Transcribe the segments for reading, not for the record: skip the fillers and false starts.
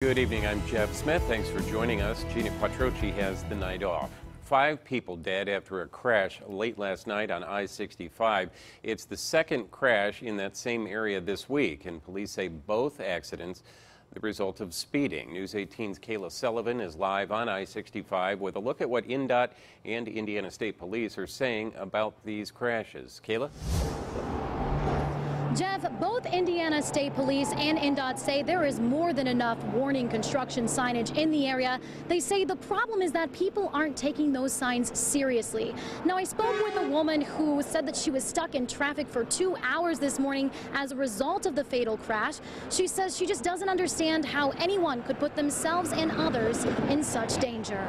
Good evening, I'm Jeff Smith. Thanks for joining us. Gina Quattrochi has the night off. 5 people dead after a crash late last night on I-65. It's the second crash in that same area this week, and police say both accidents the result of speeding. News 18's Kayla Sullivan is live on I-65 with a look at what INDOT and Indiana State Police are saying about these crashes. Kayla? Jeff, both Indiana State Police and INDOT say there is more than enough warning construction signage in the area. They say the problem is that people aren't taking those signs seriously. Now, I spoke with a woman who said that she was stuck in traffic for 2 hours this morning as a result of the fatal crash. She says she just doesn't understand how anyone could put themselves and others in such danger.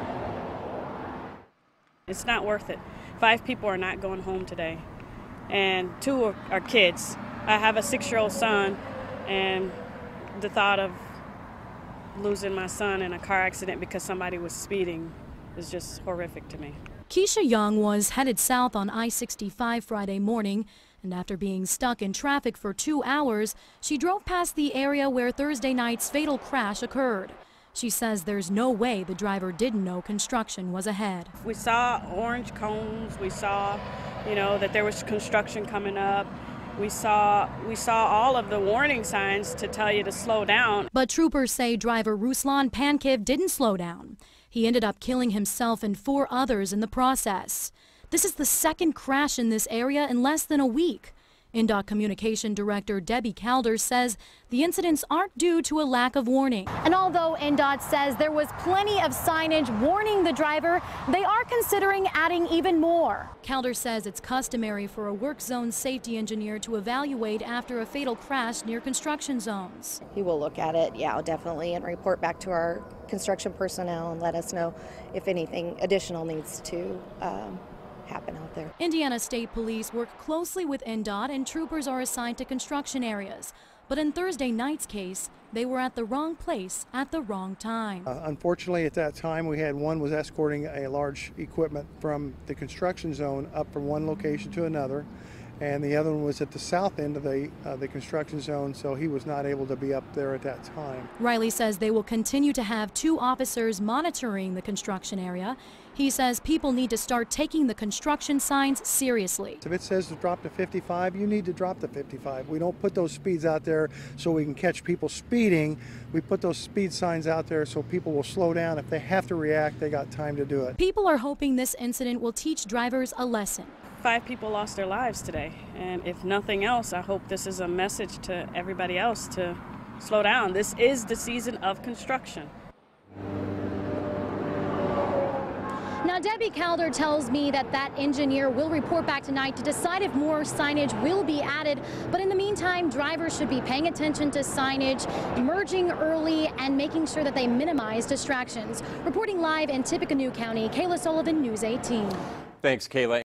It's not worth it. 5 people are not going home today, and 2 are kids. I have a 6-year-old son, and the thought of losing my son in a car accident because somebody was speeding is just horrific to me. Keisha Young was headed south on I-65 Friday morning, and after being stuck in traffic for 2 hours, she drove past the area where Thursday night's fatal crash occurred. She says there's no way the driver didn't know construction was ahead. We saw orange cones. We saw, that there was construction coming up. We saw all of the warning signs to tell you to slow down. But troopers say driver Ruslan Pankiv didn't slow down. He ended up killing himself and 4 others in the process. This is the second crash in this area in less than a week. INDOT Communication Director Debbie Calder says the incidents aren't due to a lack of warning. And although INDOT says there was plenty of signage warning the driver, they are considering adding even more. Calder says it's customary for a work zone safety engineer to evaluate after a fatal crash near construction zones. He will look at it, definitely, and report back to our construction personnel and let us know if anything additional needs to happen out there. Indiana State Police work closely with INDOT, and troopers are assigned to construction areas. But in Thursday night's case, they were at the wrong place at the wrong time. Unfortunately, at that time, we had one was escorting a large equipment from the construction zone up from one location to another, and the other one was at the south end of the construction zone, so he was not able to be up there at that time. Riley says they will continue to have 2 officers monitoring the construction area. He says people need to start taking the construction signs seriously. If it says to drop to 55, you need to drop to 55. We don't put those speeds out there so we can catch people speeding. We put those speed signs out there so people will slow down. If they have to react, they got time to do it. People are hoping this incident will teach drivers a lesson. 5 people lost their lives today, and if nothing else, I hope this is a message to everybody else to slow down. This is the season of construction. Now, Debbie Calder tells me that engineer will report back tonight to decide if more signage will be added. But in the meantime, drivers should be paying attention to signage, merging early, and making sure that they minimize distractions. Reporting live in Tippecanoe County, Kayla Sullivan, News 18. Thanks, Kayla.